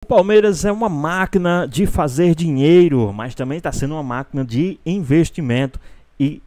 O Palmeiras é uma máquina de fazer dinheiro, mas também está sendo uma máquina de investimento e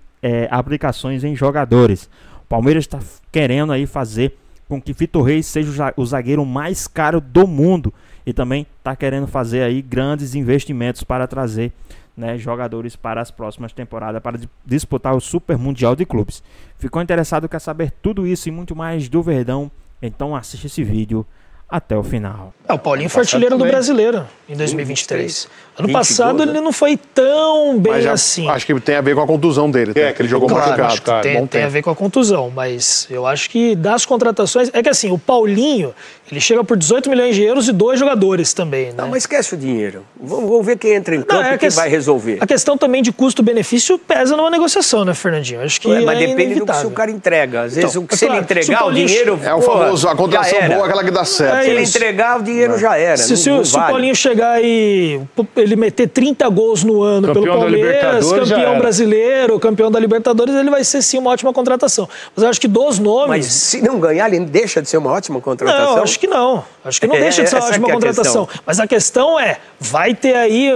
aplicações em jogadores. O Palmeiras está querendo aí fazer com que Vitor Reis seja o zagueiro mais caro do mundo e também está querendo fazer aí grandes investimentos para trazer, né, jogadores para as próximas temporadas para disputar o Super Mundial de Clubes. Ficou interessado, quer saber tudo isso e muito mais do Verdão? Então assiste esse vídeo até o final. O Paulinho foi artilheiro do Brasileiro em 2023. Ano passado ele não foi tão bem assim. Acho que tem a ver com a contusão dele, que ele jogou machucado. Tem a ver com a contusão, mas eu acho que das contratações... É que assim, o Paulinho, ele chega por 18 milhões de euros e 2 jogadores também, né? Não, mas esquece o dinheiro. Vamos ver quem entra em campo e quem vai resolver. A questão também de custo-benefício pesa numa negociação, né, Fernandinho? Acho que mas depende do que o cara entrega. Às vezes, se ele entregar, o dinheiro... É o famoso, a contratação boa, aquela que dá certo. Se ele entregar, o dinheiro já era. Se o Paulinho chegar e ele meter 30 gols no ano pelo Palmeiras, campeão brasileiro, campeão da Libertadores, ele vai ser sim uma ótima contratação. Mas eu acho que dos nomes... Mas se não ganhar, ele deixa de ser uma ótima contratação? Não, acho que não. Acho que não deixa de ser uma ótima contratação. Mas a questão é, vai ter aí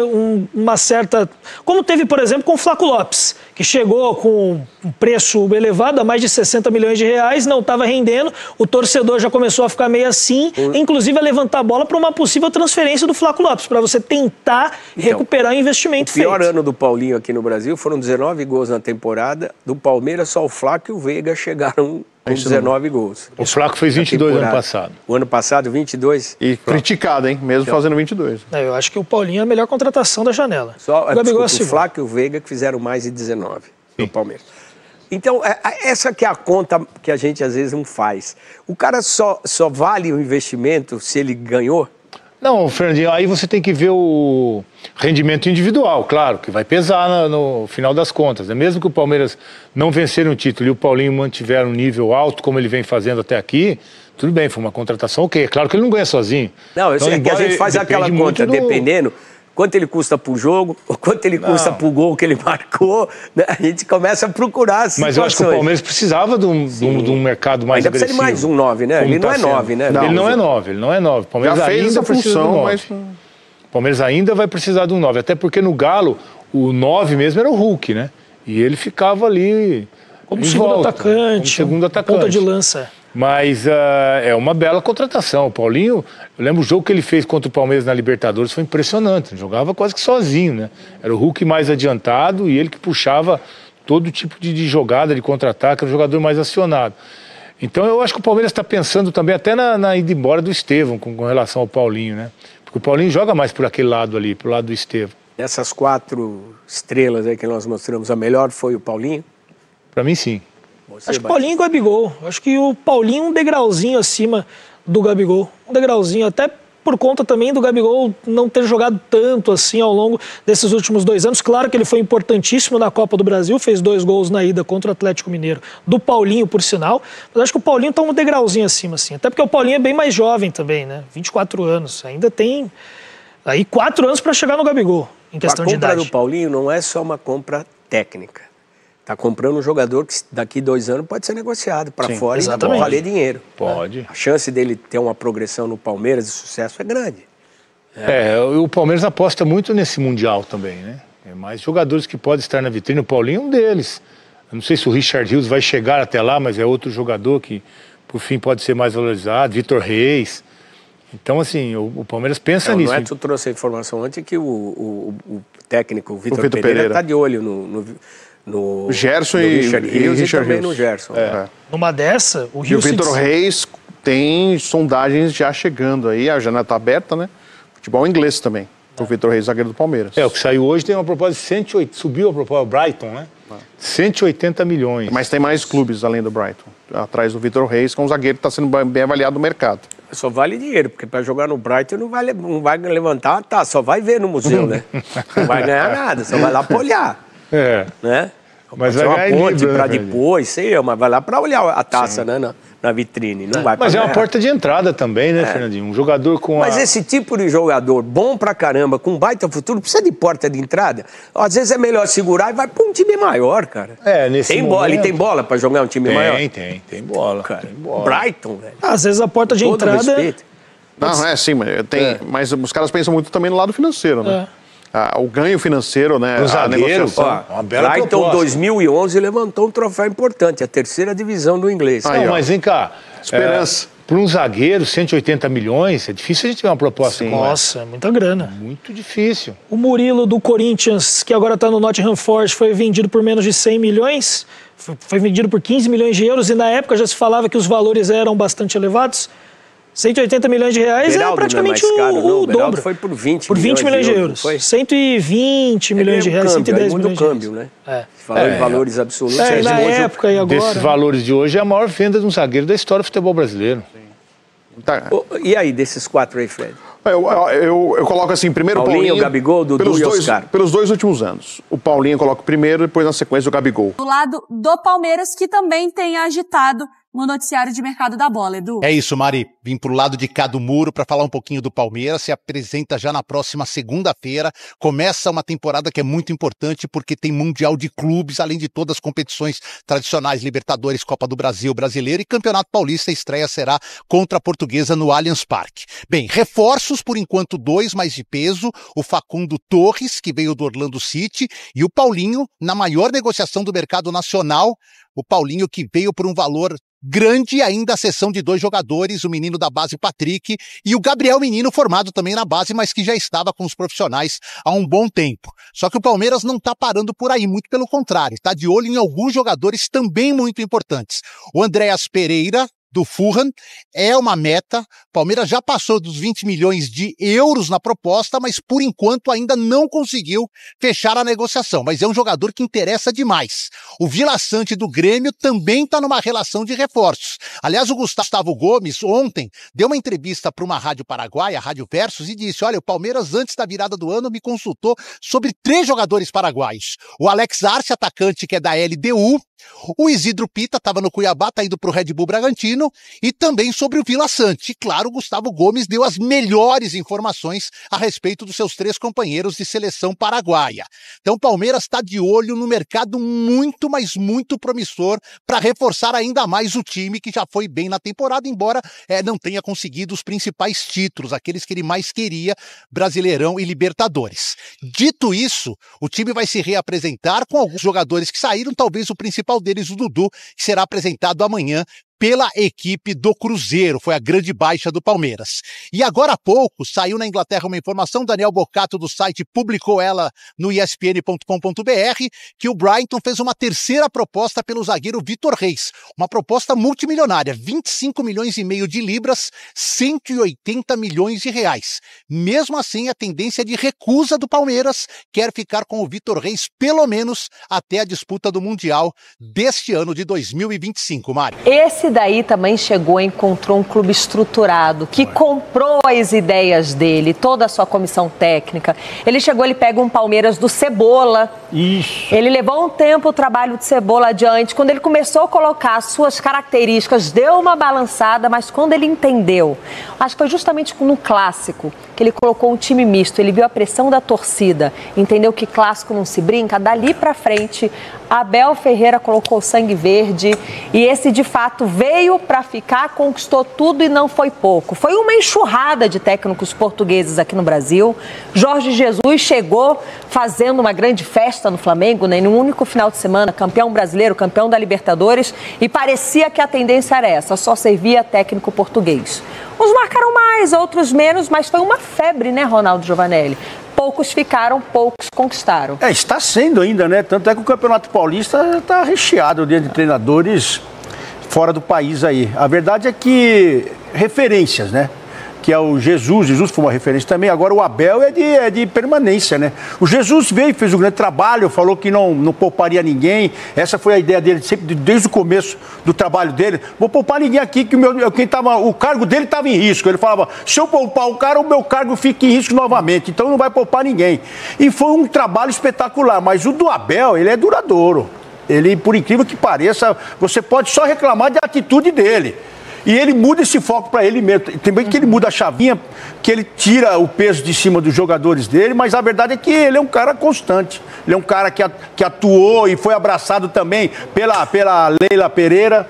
uma certa... Como teve, por exemplo, com o Flaco Lopes, que chegou com um preço elevado, a mais de 60 milhões de reais, não estava rendendo, o torcedor já começou a ficar meio assim, inclusive a levantar a bola para uma possível transferência do Flaco Lopes, para você tentar recuperar o investimento feito. O pior ano do Paulinho aqui no Brasil foram 19 gols na temporada, do Palmeiras só o Flaco e o Veiga chegaram com 19 gols. O Flaco fez 22 ano passado. O ano passado, 22. E criticado, hein? Mesmo fazendo 22. Eu acho que o Paulinho é a melhor contratação da janela. Só o Flaco e o Veiga que fizeram mais de 19 no Palmeiras. Então, essa que é a conta que a gente às vezes não faz. O cara só vale o investimento se ele ganhou? Não, Fernandinho, aí você tem que ver o rendimento individual, claro, que vai pesar no final das contas. Né? Mesmo que o Palmeiras não vencer um título e o Paulinho mantiver um nível alto, como ele vem fazendo até aqui, tudo bem, foi uma contratação ok. É claro que ele não ganha sozinho. Não, então, é que a gente faz aquela conta, dependendo quanto ele custa pro jogo, ou quanto ele custa pro gol que ele marcou, né? A gente começa a procurar as situações. Mas eu acho que o Palmeiras precisava de um mercado mais agressivo. Ainda precisa de mais um 9, né? Ele não é 9, né? Ele não é 9, ele não é 9. O Palmeiras já fez ainda essa função, mas... O Palmeiras ainda vai precisar de um 9, até porque no Galo, o 9 mesmo era o Hulk, né? E ele ficava ali como segundo atacante, ponta de lança. Mas é uma bela contratação. O Paulinho, eu lembro o jogo que ele fez contra o Palmeiras na Libertadores, foi impressionante. Ele jogava quase que sozinho, né? Era o Hulk mais adiantado e ele que puxava todo tipo de jogada, de contra-ataque, era o jogador mais acionado. Então eu acho que o Palmeiras está pensando também até na ida embora do Estevão com relação ao Paulinho, né? Porque o Paulinho joga mais por aquele lado ali, pro lado do Estevão. Dessas 4 estrelas aí que nós mostramos, a melhor foi o Paulinho? Para mim, sim. Acho que o Paulinho e o Gabigol. Acho que o Paulinho um degrauzinho acima do Gabigol. Um degrauzinho, até por conta também do Gabigol não ter jogado tanto assim ao longo desses últimos 2 anos. Claro que ele foi importantíssimo na Copa do Brasil, fez 2 gols na ida contra o Atlético Mineiro. Do Paulinho, por sinal. Mas acho que o Paulinho tá um degrauzinho acima, assim. Até porque o Paulinho é bem mais jovem também, né? 24 anos. Ainda tem aí 4 anos para chegar no Gabigol, em questão de idade. A compra do Paulinho não é só uma compra técnica. Está comprando um jogador que daqui 2 anos pode ser negociado para fora e pode valer dinheiro. Pode. A chance dele ter uma progressão no Palmeiras de sucesso é grande. O Palmeiras aposta muito nesse Mundial também, né? É mais jogadores que podem estar na vitrine. O Paulinho é um deles. Eu não sei se o Richard Rios vai chegar até lá, mas é outro jogador que, por fim, pode ser mais valorizado. Vitor Reis. Então, assim, o Palmeiras pensa nisso. O Neto trouxe a informação antes que o técnico, o Vitor Pereira, está de olho no Gerson e Richard Rios e também no Gerson. Numa dessa, o Rio. E o Vitor Reis tem sondagens já chegando aí, a janela está aberta, né? Futebol inglês também, o Vitor Reis, zagueiro do Palmeiras. O que saiu hoje tem uma proposta de 108, subiu a proposta, o Brighton, né? 180 milhões. Mas tem mais clubes além do Brighton, atrás do Vitor Reis, que é um zagueiro que está sendo bem avaliado no mercado. Só vale dinheiro, porque para jogar no Brighton não vai levantar, só vai ver no museu, né? Não vai ganhar nada, só vai lá para olhar. Né? Mas vai uma ponte para depois, mas vai lá para olhar a taça, né, na vitrine. Não vai mas é uma porta de entrada também, né, Fernandinho? Um jogador com Mas esse tipo de jogador bom pra caramba, com baita futuro, precisa de porta de entrada. Às vezes é melhor segurar e vai pra um time maior, cara. Nesse momento... Ele tem bola pra jogar um time maior? Tem bola, cara. Tem bola. Brighton, velho. Às vezes a porta de entrada Não, sim, mas os caras pensam muito também no lado financeiro, né? O ganho financeiro, né? O zagueiro, uma bela Brighton, proposta. 2011, levantou um troféu importante, a 3ª divisão do inglês. Não, mas vem cá. Esperança. Para um zagueiro, 180 milhões, é difícil a gente ver uma proposta como essa. Nossa, é muita grana. Muito difícil. O Murilo do Corinthians, que agora está no Nottingham Forest, foi vendido por menos de 100 milhões. Foi vendido por 15 milhões de euros e na época já se falava que os valores eram bastante elevados. 180 milhões de reais Beraldo é praticamente não é mais caro, não. o dobro. Foi por 20 por 20 milhões de euros. Foi? 120 milhões de reais, 110 milhões de reais. Câmbio, né? Falando em valores absolutos. Na época e agora. Desses valores de hoje, é a maior venda de um zagueiro da história do futebol brasileiro. E aí, desses 4 aí, Fred? Eu coloco assim, primeiro Paulinho, o Gabigol, Dudu e Oscar. Pelos 2 últimos anos. O Paulinho eu coloco primeiro, depois na sequência o Gabigol. Do lado do Palmeiras, que também tem agitado no noticiário de mercado da bola, Edu. É isso, Mari. Vim pro lado de cá do muro para falar um pouquinho do Palmeiras. Se apresenta já na próxima segunda-feira. Começa uma temporada que é muito importante porque tem Mundial de Clubes, além de todas as competições tradicionais, Libertadores, Copa do Brasil, Brasileiro e Campeonato Paulista. A estreia será contra a Portuguesa no Allianz Parque. Bem, reforços, por enquanto 2 mais de peso. O Facundo Torres, que veio do Orlando City, e o Paulinho, na maior negociação do mercado nacional. O Paulinho que veio por um valor grande, ainda a cessão de 2 jogadores, o menino da base Patrick e o Gabriel Menino, formado também na base, mas que já estava com os profissionais há um bom tempo. Só que o Palmeiras não está parando por aí, muito pelo contrário, está de olho em alguns jogadores também muito importantes. O Andréas Pereira, do Fulham, é uma meta. Palmeiras já passou dos 20 milhões de euros na proposta, mas por enquanto ainda não conseguiu fechar a negociação. Mas é um jogador que interessa demais. O Vila Sante do Grêmio também está numa relação de reforços. Aliás, o Gustavo Gomes ontem deu uma entrevista para uma rádio paraguaia, a Rádio Versus, e disse: olha, o Palmeiras antes da virada do ano me consultou sobre 3 jogadores paraguaios. O Alex Arce, atacante que é da LDU, o Isidro Pita estava no Cuiabá, está indo para o Red Bull Bragantino, e também sobre o Vila Sante. E claro, o Gustavo Gomes deu as melhores informações a respeito dos seus 3 companheiros de seleção paraguaia. Então o Palmeiras está de olho no mercado muito, mas muito promissor para reforçar ainda mais o time que já foi bem na temporada, embora não tenha conseguido os principais títulos, aqueles que ele mais queria, Brasileirão e Libertadores. Dito isso, o time vai se reapresentar com alguns jogadores que saíram, talvez o principal deles, o Dudu, que será apresentado amanhã pela equipe do Cruzeiro, foi a grande baixa do Palmeiras. E agora há pouco saiu na Inglaterra uma informação, Daniel Bocato do site publicou ela no espn.com.br, que o Brighton fez uma 3ª proposta pelo zagueiro Vitor Reis, uma proposta multimilionária, 25 milhões e meio de libras, 180 milhões de reais. Mesmo assim, a tendência de recusa do Palmeiras quer ficar com o Vitor Reis pelo menos até a disputa do Mundial deste ano de 2025, Mário. Esse daí também chegou e encontrou um clube estruturado, que comprou as ideias dele, toda a sua comissão técnica. Ele chegou, ele pega um Palmeiras do Cebola. Isso. Ele levou um tempo o trabalho de Cebola adiante. Quando ele começou a colocar as suas características, deu uma balançada, mas quando ele entendeu, acho que foi justamente no Clássico, que ele colocou um time misto, ele viu a pressão da torcida, entendeu que Clássico não se brinca, dali pra frente, Abel Ferreira colocou sangue verde e esse de fato veio para ficar, conquistou tudo e não foi pouco. Foi uma enxurrada de técnicos portugueses aqui no Brasil. Jorge Jesus chegou fazendo uma grande festa no Flamengo, né, em um único final de semana, campeão brasileiro, campeão da Libertadores, e parecia que a tendência era essa, só servia técnico português. Uns marcaram mais, outros menos, mas foi uma febre, né, Ronaldo Giovanelli? Poucos ficaram, poucos conquistaram. Está sendo ainda, né? Tanto é que o Campeonato Paulista está recheado de treinadores fora do país aí. A verdade é que referências, né? Que é o Jesus foi uma referência também, agora o Abel é de permanência, né? O Jesus veio, fez um grande trabalho, falou que não pouparia ninguém, essa foi a ideia dele sempre, desde o começo do trabalho dele, vou poupar ninguém aqui, que o cargo dele estava em risco, ele falava, se eu poupar o cara, o meu cargo fica em risco novamente, então não vai poupar ninguém. E foi um trabalho espetacular, mas o do Abel, ele é duradouro, ele, por incrível que pareça, você pode só reclamar da atitude dele. E ele muda esse foco para ele mesmo. Também que ele muda a chavinha, que ele tira o peso de cima dos jogadores dele, mas a verdade é que ele é um cara constante. Ele é um cara que atuou e foi abraçado também pela Leila Pereira,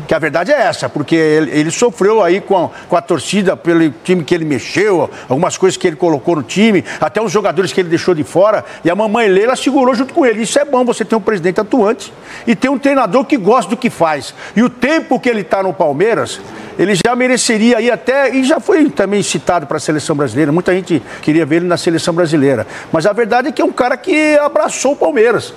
que a verdade é essa, porque ele sofreu aí com a torcida, pelo time que ele mexeu, algumas coisas que ele colocou no time, até os jogadores que ele deixou de fora, e a mamãe Leila segurou junto com ele. Isso é bom, você ter um presidente atuante e ter um treinador que gosta do que faz. E o tempo que ele está no Palmeiras, ele já mereceria ir até, e já foi também citado para a seleção brasileira, muita gente queria ver ele na seleção brasileira, mas a verdade é que é um cara que abraçou o Palmeiras.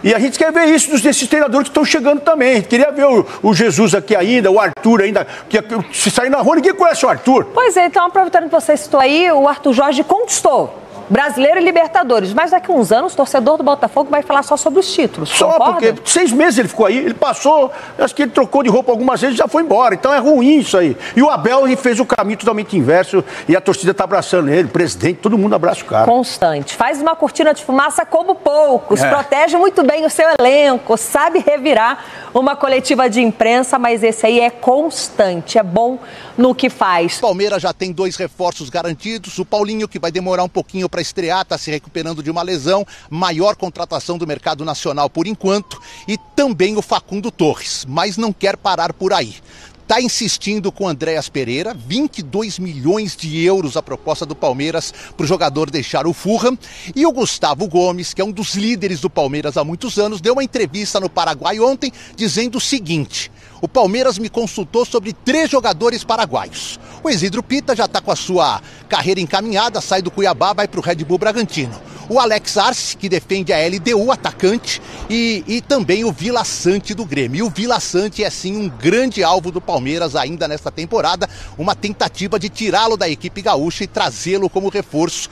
E a gente quer ver isso desses treinadores que estão chegando também. A gente queria ver o Jesus aqui ainda, o Arthur ainda, que se sair na rua, ninguém conhece o Arthur. Pois é, então aproveitando que você citou aí, o Arthur Jorge conquistou Brasileiro e Libertadores, mas daqui a uns anos o torcedor do Botafogo vai falar só sobre os títulos. Só concorda? porque 6 meses ele ficou aí, ele passou, acho que ele trocou de roupa algumas vezes e já foi embora, então é ruim isso aí. E o Abel ele fez o caminho totalmente inverso e a torcida está abraçando ele, o presidente, todo mundo abraça o cara. Constante, faz uma cortina de fumaça como poucos, protege muito bem o seu elenco, sabe revirar uma coletiva de imprensa, mas esse aí é constante, é bom no que faz. O Palmeiras já tem 2 reforços garantidos, o Paulinho, que vai demorar um pouquinho para estrear, está se recuperando de uma lesão, maior contratação do mercado nacional por enquanto, e também o Facundo Torres, mas não quer parar por aí. Está insistindo com Andréas Pereira, 22 milhões de euros a proposta do Palmeiras para o jogador deixar o Fulham. E o Gustavo Gomes, que é um dos líderes do Palmeiras há muitos anos, deu uma entrevista no Paraguai ontem dizendo o seguinte: o Palmeiras me consultou sobre 3 jogadores paraguaios. O Isidro Pita já está com a sua carreira encaminhada, sai do Cuiabá, vai para o Red Bull Bragantino. O Alex Arce, que defende a LDU, atacante, e também o Vila Sante do Grêmio. E o Vila Sante é sim um grande alvo do Palmeiras ainda nesta temporada, uma tentativa de tirá-lo da equipe gaúcha e trazê-lo como reforço,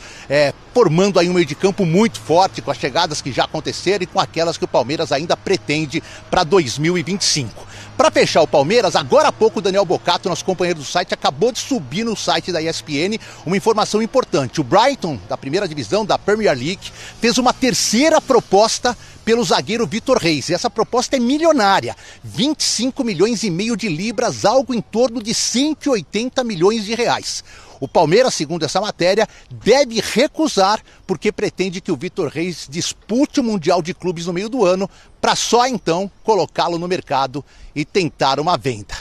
formando aí um meio de campo muito forte com as chegadas que já aconteceram e com aquelas que o Palmeiras ainda pretende para 2025. Para fechar o Palmeiras, agora há pouco o Daniel Bocato, nosso companheiro do site, acabou de subir no site da ESPN uma informação importante. O Brighton, da primeira divisão da Premier League, fez uma 3ª proposta pelo zagueiro Vitor Reis. E essa proposta é milionária, 25 milhões e meio de libras, algo em torno de 180 milhões de reais. O Palmeiras, segundo essa matéria, deve recusar porque pretende que o Vitor Reis dispute o Mundial de Clubes no meio do ano para só então colocá-lo no mercado e tentar uma venda.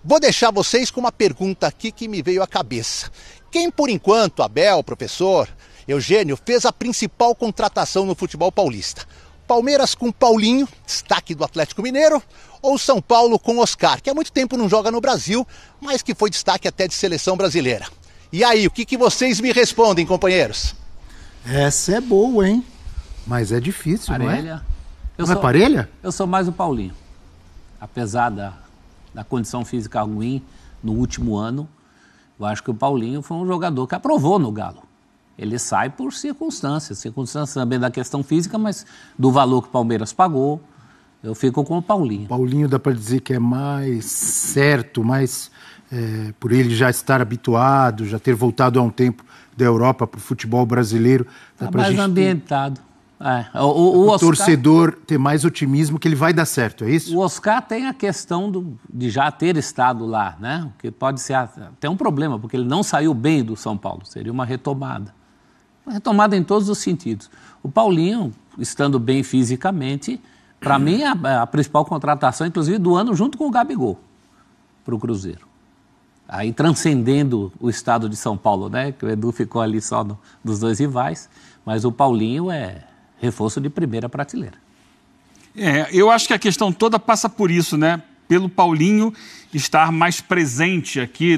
Vou deixar vocês com uma pergunta aqui que me veio à cabeça. Quem por enquanto, Abel, professor, Eugênio, fez a principal contratação no futebol paulista? Palmeiras com Paulinho, destaque do Atlético Mineiro, ou São Paulo com Oscar, que há muito tempo não joga no Brasil, mas que foi destaque até de seleção brasileira? E aí, o que vocês me respondem, companheiros? Essa é boa, hein? Mas é difícil, Parelha. Não é? Não é Parelha? Eu sou mais o Paulinho. Apesar da condição física ruim no último ano, eu acho que o Paulinho foi um jogador que aprovou no Galo. Ele sai por circunstâncias também da questão física, mas do valor que o Palmeiras pagou, eu fico com o Paulinho. Paulinho dá para dizer que é mais certo, mais por ele já estar habituado, já ter voltado há um tempo da Europa para o futebol brasileiro. Está mais ambientado. O Oscar, torcedor ter mais otimismo que ele vai dar certo, é isso? O Oscar tem a questão de já ter estado lá, né? Que pode ser até um problema, porque ele não saiu bem do São Paulo. Seria uma retomada. Uma retomada em todos os sentidos. O Paulinho, estando bem fisicamente, para mim é a principal contratação, inclusive do ano, junto com o Gabigol, para o Cruzeiro. Aí transcendendo o estado de São Paulo, né? Que o Edu ficou ali só dos 2 rivais, mas o Paulinho é reforço de primeira prateleira. Eu acho que a questão toda passa por isso, né? Pelo Paulinho estar mais presente aqui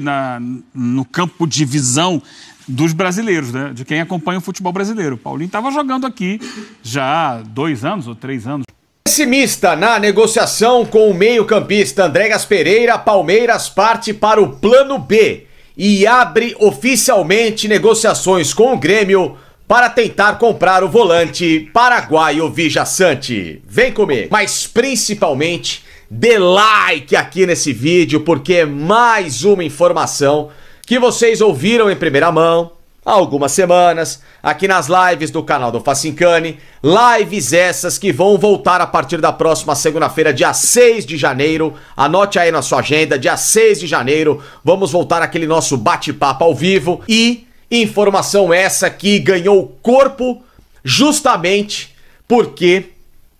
no campo de visão dos brasileiros, né? De quem acompanha o futebol brasileiro. O Paulinho estava jogando aqui já há 2 anos ou 3 anos. Pessimista na negociação com o meio-campista Andréas Pereira, Palmeiras parte para o plano B e abre oficialmente negociações com o Grêmio para tentar comprar o volante paraguaio Vila Sante. Vem comigo. Mas principalmente, dê like aqui nesse vídeo, porque é mais uma informação que vocês ouviram em primeira mão, há algumas semanas, aqui nas lives do canal do Facincani, lives essas que vão voltar a partir da próxima segunda-feira, dia 6 de janeiro, anote aí na sua agenda, dia 6 de janeiro, vamos voltar aquele nosso bate-papo ao vivo e informação essa que ganhou corpo justamente porque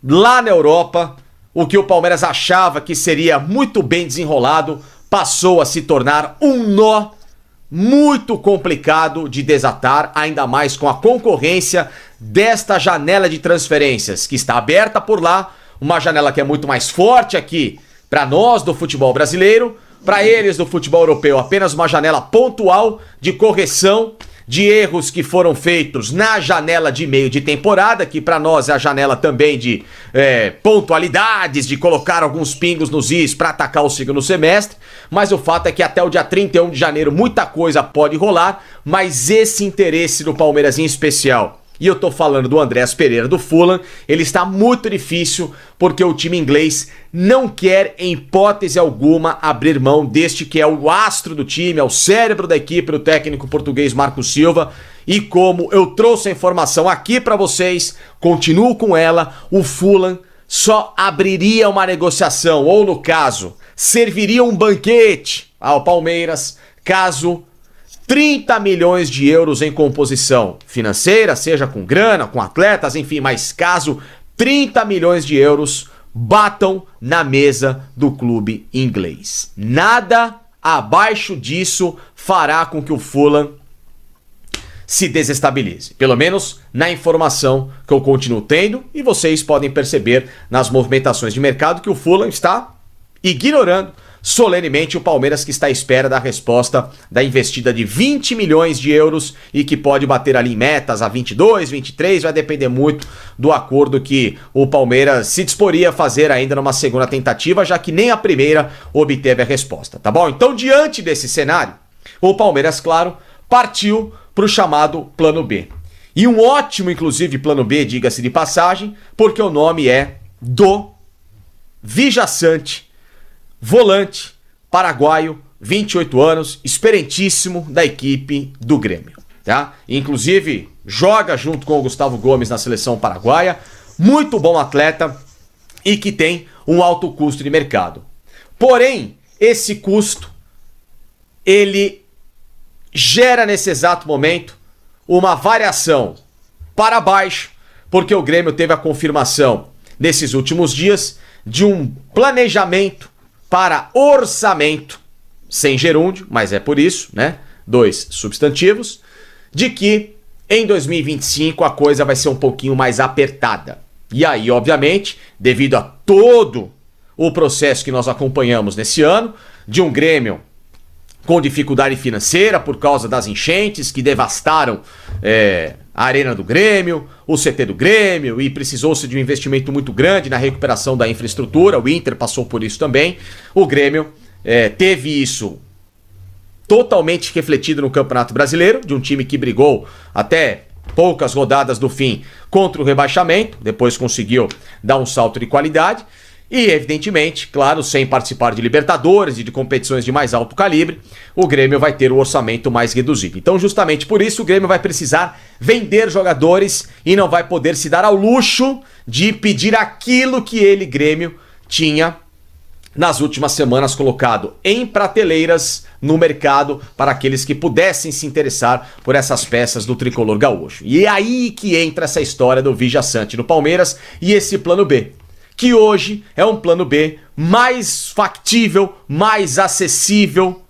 lá na Europa, o que o Palmeiras achava que seria muito bem desenrolado, passou a se tornar um nó muito complicado de desatar, ainda mais com a concorrência desta janela de transferências que está aberta por lá, uma janela que é muito mais forte aqui para nós do futebol brasileiro, para eles do futebol europeu apenas uma janela pontual de correção de erros que foram feitos na janela de meio de temporada, que para nós é a janela também de pontualidades, de colocar alguns pingos nos is para atacar o segundo semestre, mas o fato é que até o dia 31 de janeiro muita coisa pode rolar, mas esse interesse do Palmeiras em especial, e eu tô falando do Andréas Pereira do Fulham, ele está muito difícil porque o time inglês não quer em hipótese alguma abrir mão deste que é o astro do time, é o cérebro da equipe, do técnico português Marco Silva, e como eu trouxe a informação aqui para vocês, continuo com ela, o Fulham só abriria uma negociação, ou no caso, serviria um banquete ao Palmeiras, caso 30 milhões de euros em composição financeira, seja com grana, com atletas, enfim, mas caso 30 milhões de euros batam na mesa do clube inglês. Nada abaixo disso fará com que o Fulham se desestabilize. Pelo menos na informação que eu continuo tendo, e vocês podem perceber nas movimentações de mercado que o Fulham está ignorando solenemente o Palmeiras, que está à espera da resposta da investida de 20 milhões de euros e que pode bater ali em metas a 22, 23, vai depender muito do acordo que o Palmeiras se disporia a fazer ainda numa segunda tentativa, já que nem a primeira obteve a resposta, tá bom? Então, diante desse cenário, o Palmeiras, claro, partiu para o chamado Plano B. E um ótimo, inclusive, Plano B, diga-se de passagem, porque o nome é do Vijaçante, volante paraguaio, 28 anos, experientíssimo da equipe do Grêmio, tá? Inclusive, joga junto com o Gustavo Gomes na seleção paraguaia, muito bom atleta e que tem um alto custo de mercado. Porém, esse custo, ele gera nesse exato momento uma variação para baixo, porque o Grêmio teve a confirmação nesses últimos dias de um planejamento para orçamento, sem gerúndio, mas é por isso, né? 2 substantivos, de que em 2025 a coisa vai ser um pouquinho mais apertada. E aí, obviamente, devido a todo o processo que nós acompanhamos nesse ano, de um Grêmio com dificuldade financeira por causa das enchentes que devastaram a arena do Grêmio, o CT do Grêmio, e precisou-se de um investimento muito grande na recuperação da infraestrutura. O Inter passou por isso também. O Grêmio teve isso totalmente refletido no Campeonato Brasileiro, de um time que brigou até poucas rodadas do fim contra o rebaixamento, depois conseguiu dar um salto de qualidade. E, evidentemente, claro, sem participar de Libertadores e de competições de mais alto calibre, o Grêmio vai ter o orçamento mais reduzido. Então, justamente por isso, o Grêmio vai precisar vender jogadores e não vai poder se dar ao luxo de pedir aquilo que ele, Grêmio, tinha nas últimas semanas colocado em prateleiras no mercado para aqueles que pudessem se interessar por essas peças do tricolor gaúcho. E é aí que entra essa história do Vijaçante no Palmeiras e esse plano B, que hoje é um plano B mais factível, mais acessível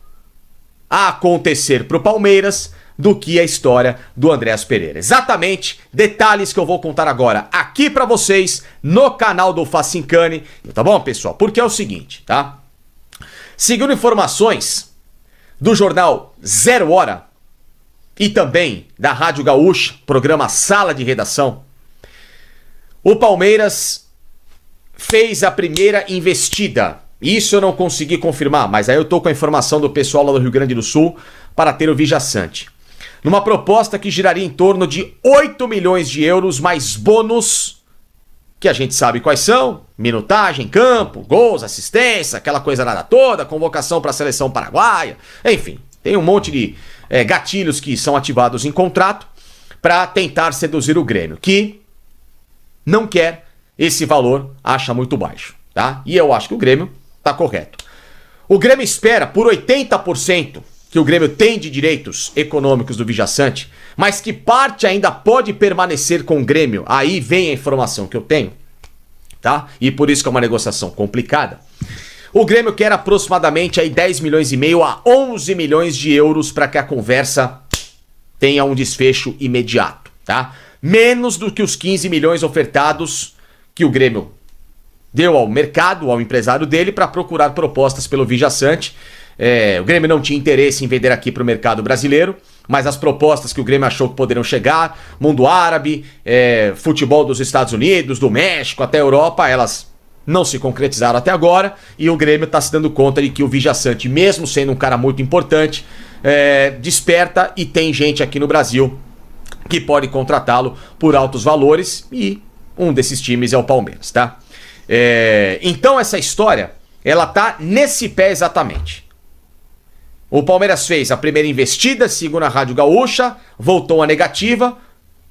a acontecer para o Palmeiras do que a história do Andréas Pereira. Exatamente, detalhes que eu vou contar agora aqui para vocês no canal do Facincani, tá bom, pessoal? Porque é o seguinte, tá? Segundo informações do jornal Zero Hora e também da Rádio Gaúcha, programa Sala de Redação, o Palmeiras fez a primeira investida. Isso eu não consegui confirmar, mas aí eu tô com a informação do pessoal lá do Rio Grande do Sul para ter o Vijaçante. Numa proposta que giraria em torno de 8 milhões de euros mais bônus, que a gente sabe quais são: minutagem, campo, gols, assistência, aquela coisa nada toda, convocação para a seleção paraguaia, enfim, Tem um monte de gatilhos que são ativados em contrato para tentar seduzir o Grêmio, que não quer esse valor, acha muito baixo, tá? E eu acho que o Grêmio tá correto. O Grêmio espera por 80% que o Grêmio tem de direitos econômicos do Vijaçante, mas que parte ainda pode permanecer com o Grêmio. Aí vem a informação que eu tenho, tá? E por isso que é uma negociação complicada. O Grêmio quer aproximadamente aí 10 milhões e meio a 11 milhões de euros para que a conversa tenha um desfecho imediato, tá? Menos do que os 15 milhões ofertados que o Grêmio deu ao mercado, ao empresário dele, para procurar propostas pelo Vijaçante. O Grêmio não tinha interesse em vender aqui para o mercado brasileiro, mas as propostas que o Grêmio achou que poderiam chegar, mundo árabe, futebol dos Estados Unidos, do México, até a Europa, elas não se concretizaram até agora, e o Grêmio está se dando conta de que o Vijaçante, mesmo sendo um cara muito importante, desperta e tem gente aqui no Brasil que pode contratá-lo por altos valores, e um desses times é o Palmeiras, tá? Então essa história, ela tá nesse pé exatamente. O Palmeiras fez a primeira investida, segundo a Rádio Gaúcha, voltou a negativa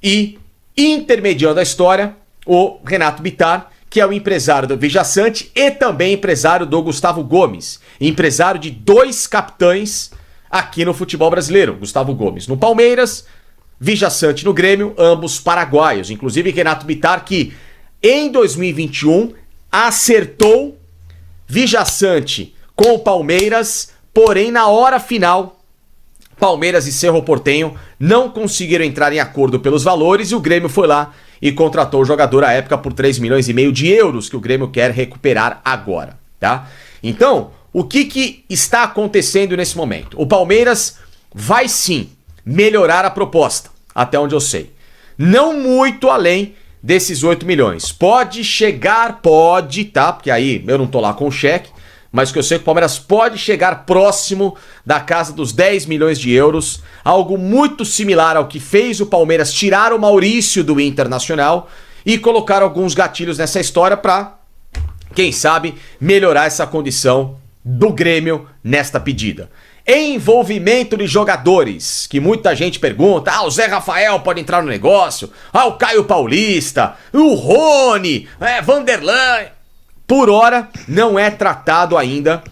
e, intermediando a história, o Renato Bittar, que é o empresário do Vijaçante e também empresário do Gustavo Gomes, empresário de 2 capitães aqui no futebol brasileiro. Gustavo Gomes no Palmeiras, Vijaçante no Grêmio, ambos paraguaios. Inclusive Renato Bittar, que em 2021 acertou Vijaçante com o Palmeiras, porém na hora final Palmeiras e Cerro Porteño não conseguiram entrar em acordo pelos valores e o Grêmio foi lá e contratou o jogador à época por 3 milhões e meio de euros que o Grêmio quer recuperar agora, tá? Então, o que está acontecendo nesse momento? O Palmeiras vai sim melhorar a proposta, até onde eu sei. Não muito além desses 8 milhões. Pode chegar, pode, tá? Porque aí eu não tô lá com o cheque, mas que eu sei que o Palmeiras pode chegar próximo da casa dos 10 milhões de euros, algo muito similar ao que fez o Palmeiras tirar o Maurício do Internacional e colocar alguns gatilhos nessa história para, quem sabe, melhorar essa condição do Grêmio nesta pedida. Envolvimento de jogadores, que muita gente pergunta, o Zé Rafael pode entrar no negócio, o Caio Paulista, o Rony, Vanderlan. Por hora, não é tratado ainda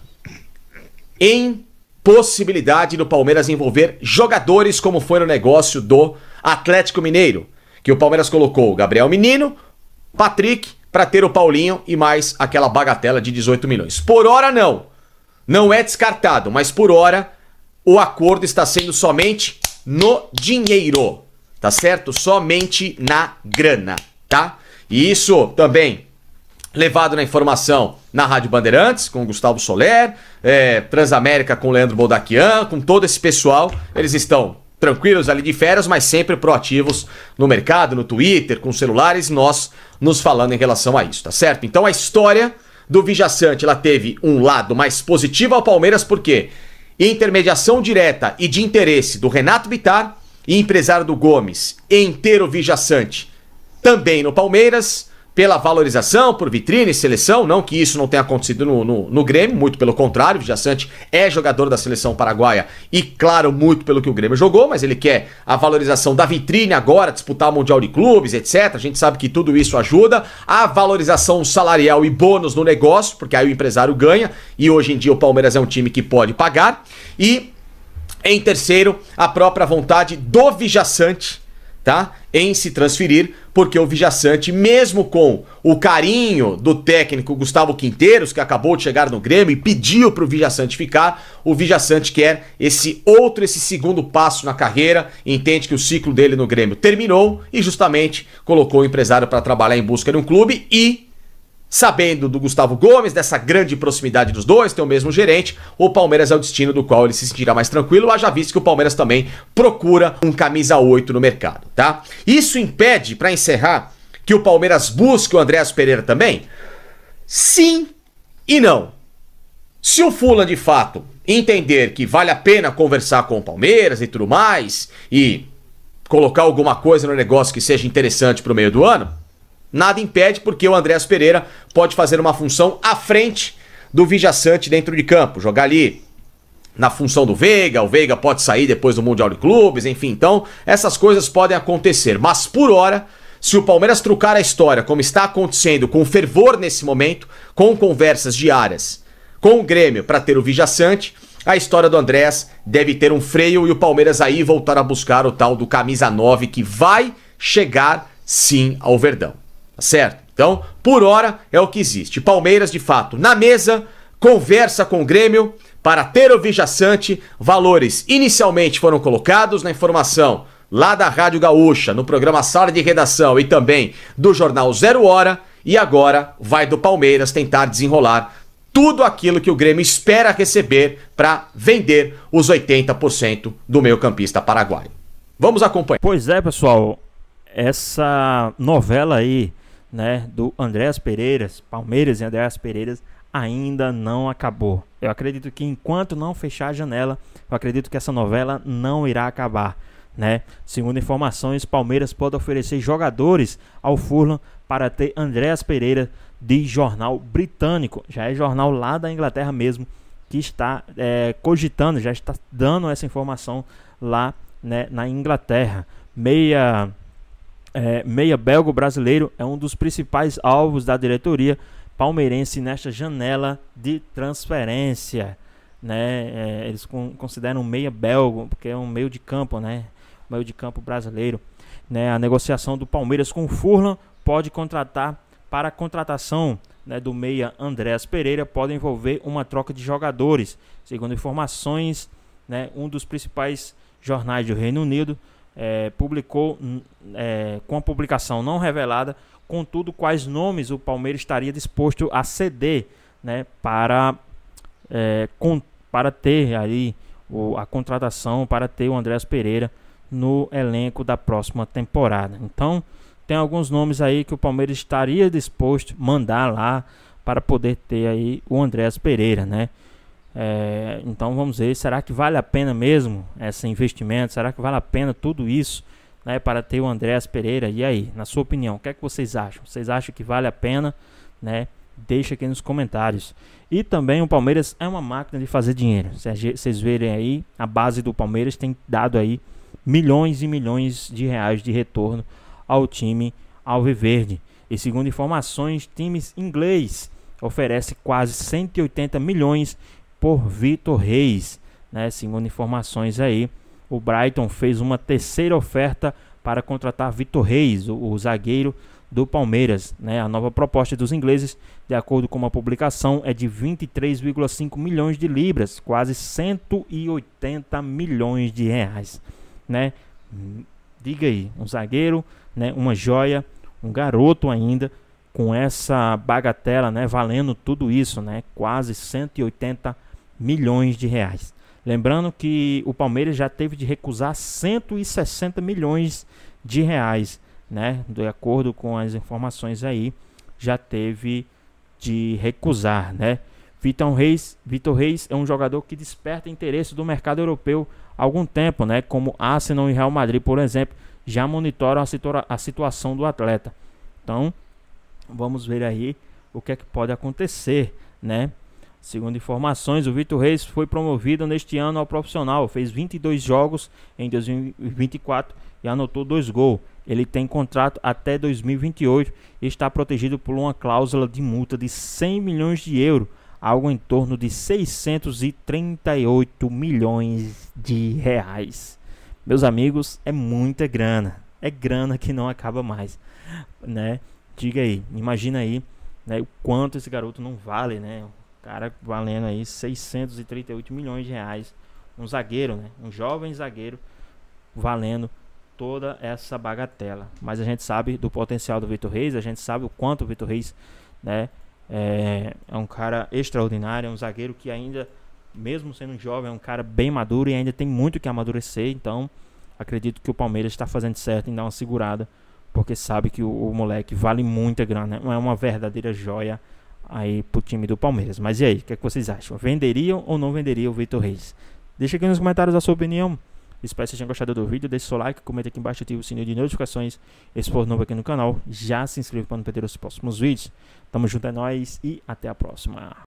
em possibilidade do Palmeiras envolver jogadores como foi no negócio do Atlético Mineiro, que o Palmeiras colocou o Gabriel Menino, Patrick, para ter o Paulinho e mais aquela bagatela de 18 milhões. Por hora não. Não é descartado, mas por hora o acordo está sendo somente no dinheiro, tá certo? Somente na grana, tá? E isso também levado na informação na Rádio Bandeirantes, com o Gustavo Soler, Transamérica com o Leandro Boldaquian, com todo esse pessoal. Eles estão tranquilos ali de férias, mas sempre proativos no mercado, no Twitter, com celulares, nós nos falando em relação a isso, tá certo? Então a história do Vijaçante, ela teve um lado mais positivo ao Palmeiras, porque intermediação direta e de interesse do Renato Bittar e empresário do Gomes em ter o Vijaçante também no Palmeiras, pela valorização, por vitrine e seleção, não que isso não tenha acontecido no Grêmio, muito pelo contrário, o Vijaçante é jogador da seleção paraguaia e, claro, muito pelo que o Grêmio jogou, mas ele quer a valorização da vitrine agora, disputar o Mundial de Clubes, etc. A gente sabe que tudo isso ajuda, a valorização salarial e bônus no negócio, porque aí o empresário ganha, e hoje em dia o Palmeiras é um time que pode pagar, e, em terceiro, a própria vontade do Vijaçante, tá? Em se transferir, porque o Vijaçante, mesmo com o carinho do técnico Gustavo Quinteiros, que acabou de chegar no Grêmio e pediu pro Vijaçante ficar, o Vijaçante quer esse segundo passo na carreira, entende que o ciclo dele no Grêmio terminou e justamente colocou o empresário para trabalhar em busca de um clube e, sabendo do Gustavo Gomes, dessa grande proximidade dos dois, tem o mesmo gerente, o Palmeiras é o destino do qual ele se sentirá mais tranquilo, haja visto que o Palmeiras também procura um camisa 8 no mercado, tá? Isso impede, para encerrar, que o Palmeiras busque o Andréas Pereira também? Sim e não. Se o Fulham, de fato, entender que vale a pena conversar com o Palmeiras e tudo mais, e colocar alguma coisa no negócio que seja interessante pro meio do ano, nada impede, porque o Andréas Pereira pode fazer uma função à frente do Vijaçante dentro de campo, jogar ali na função do Veiga, o Veiga pode sair depois do Mundial de Clubes, enfim, então essas coisas podem acontecer, mas por hora, se o Palmeiras trucar a história como está acontecendo com fervor nesse momento, com conversas diárias com o Grêmio para ter o Vija Sante, a história do Andrés deve ter um freio e o Palmeiras aí voltar a buscar o tal do camisa 9 que vai chegar sim ao Verdão, tá certo? Então, por hora é o que existe. Palmeiras, de fato, na mesa, conversa com o Grêmio para ter o Vija Sante. Valores inicialmente foram colocados na informação lá da Rádio Gaúcha, no programa Sala de Redação e também do Jornal 0 Hora. E agora vai do Palmeiras tentar desenrolar tudo aquilo que o Grêmio espera receber para vender os 80% do meio-campista paraguaio. Vamos acompanhar. Pois é, pessoal, essa novela aí, né, do Andréas Pereira, Palmeiras e Andréas Pereira, ainda não acabou. Eu acredito que enquanto não fechar a janela, eu acredito que essa novela não irá acabar, né? Segundo informações, Palmeiras pode oferecer jogadores ao Fulham para ter Andréas Pereira de jornal britânico. Já é jornal lá da Inglaterra mesmo que está cogitando, já está dando essa informação lá, né, na Inglaterra. Meia belgo-brasileiro é um dos principais alvos da diretoria palmeirense nesta janela de transferência, né? Eles consideram meia belgo porque é um meio de campo, né? Meio de campo brasileiro, né? A negociação do Palmeiras com o Fulham pode contratar para a contratação, né, do meia Andréas Pereira pode envolver uma troca de jogadores, segundo informações, né? Um dos principais jornais do Reino Unido publicou com a publicação não revelada, contudo, quais nomes o Palmeiras estaria disposto a ceder, né, para ter aí a contratação, para ter o Andréas Pereira no elenco da próxima temporada. Então, tem alguns nomes aí que o Palmeiras estaria disposto a mandar lá para poder ter aí o Andréas Pereira, né? Então vamos ver, será que vale a pena mesmo esse investimento? Será que vale a pena tudo isso, né, para ter o Andréas Pereira? E aí, na sua opinião, o que é que vocês acham? Vocês acham que vale a pena, né? Deixa aqui nos comentários. E também o Palmeiras é uma máquina de fazer dinheiro. Vocês verem aí, a base do Palmeiras tem dado aí milhões e milhões de reais de retorno ao time alviverde. E segundo informações, times inglês oferece quase 180 milhões por Vitor Reis, né? Segundo informações aí, o Brighton fez uma terceira oferta para contratar Vitor Reis, o zagueiro do Palmeiras, né? A nova proposta dos ingleses, de acordo com uma publicação, é de 23,5 milhões de libras, quase 180 milhões de reais, né? Diga aí, um zagueiro, né, uma joia, um garoto ainda, com essa bagatela, né, valendo tudo isso, né, quase 180 milhões de reais. Lembrando que o Palmeiras já teve de recusar 160 milhões de reais, né, de acordo com as informações aí, já teve de recusar, né. Vitor Reis é um jogador que desperta interesse do mercado europeu há algum tempo, né, como Arsenal e Real Madrid, por exemplo, já monitoram a situação do atleta. Então, vamos ver aí o que é que pode acontecer, né? Segundo informações, o Vitor Reis foi promovido neste ano ao profissional, fez 22 jogos em 2024 e anotou 2 gols. Ele tem contrato até 2028 e está protegido por uma cláusula de multa de 100 milhões de euros, algo em torno de 638 milhões de reais. Meus amigos, é muita grana. É grana que não acaba mais, né? Diga aí, imagina aí, né, o quanto esse garoto não vale, né? O cara valendo aí 638 milhões de reais. Um zagueiro, né? Um jovem zagueiro valendo toda essa bagatela. Mas a gente sabe do potencial do Vitor Reis, a gente sabe o quanto o Vitor Reis, né, é um cara extraordinário, é um zagueiro que ainda, mesmo sendo jovem, é um cara bem maduro e ainda tem muito que amadurecer. Então acredito que o Palmeiras está fazendo certo em dar uma segurada, porque sabe que o moleque vale muita grana, não é uma verdadeira joia aí pro time do Palmeiras. Mas e aí, o que é que vocês acham? Venderiam ou não venderiam o Vitor Reis? Deixa aqui nos comentários a sua opinião. Espero que vocês tenham gostado do vídeo. Deixe seu like, comenta aqui embaixo, ative o sininho de notificações. Se for novo aqui no canal, já se inscreva para não perder os próximos vídeos. Tamo junto, é nóis e até a próxima.